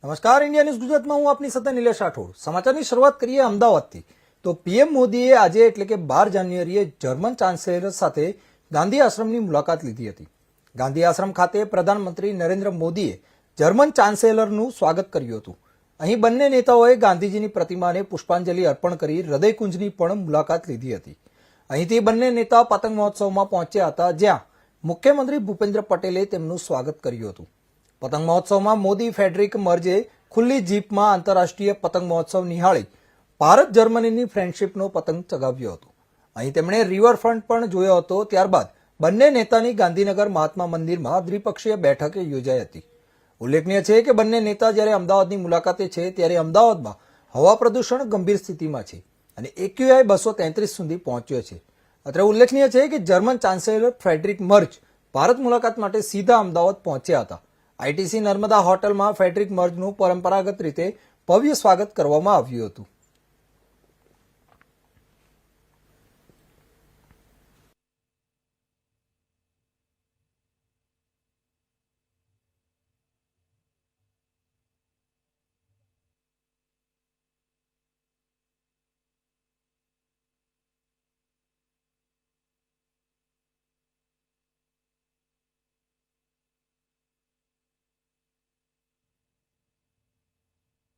નમસ્કાર, India news ગુજરાતમાં હું આપની સાથે નિલેશ રાઠોડ. સમાચારની શરૂઆત કરીએ અમદાવાદથી. તો પીએમ મોદીએ આજે એટલે કે 12 જાન્યુઆરીએ જર્મન ચાન્સેલર સાથે ગાંધી આશ્રમની મુલાકાત લીધી હતી. ગાંધી આશ્રમ ખાતે પ્રધાનમંત્રી નરેન્દ્ર મોદીએ જર્મન ચાન્સેલરનું સ્વાગત કર્યું હતું. અહીં બંને નેતાઓએ ગાંધીજીની પ્રતિમાને પુષ્પાંજલિ અર્પણ કરી હૃદયકુંજની પણ મુલાકાત લીધી હતી. અહીંથી બંને નેતા પતંગ મહોત્સવમાં પહોંચ્યા હતા, જ્યાં મુખ્યમંત્રી ભૂપેન્દ્ર પટેલે તેમનું સ્વાગત કર્યું હતું. પતંગ મહોત્સવમાં મોદી ફેડરિક મર્જે ખુલ્લી જીપમાં આંતરરાષ્ટ્રીય પતંગ મહોત્સવ નિહાળી ભારત જર્મનીની ફ્રેન્ડશીપનો પતંગ ચગાવ્યો હતો. અહીં તેમણે રિવરફ્રન્ટ પણ જોયો હતો. ત્યારબાદ બંને નેતાની ગાંધીનગર મહાત્મા મંદિરમાં દ્વિપક્ષીય બેઠક યોજાઈ હતી. ઉલ્લેખનીય છે કે બંને નેતા જ્યારે અમદાવાદની મુલાકાતે છે ત્યારે અમદાવાદમાં હવા પ્રદૂષણ ગંભીર સ્થિતિમાં છે અને AQI 233 સુધી પહોંચ્યો છે. અત્રે ઉલ્લેખનીય છે કે German chancellor Frederick merge Bharat મુલાકાત માટે સીધા અમદાવાદ પહોંચ્યા હતા. ITC નર્મદા હોટલમાં ફેડરિક મર્જનું પરંપરાગત રીતે ભવ્ય સ્વાગત કરવામાં આવ્યું હતું.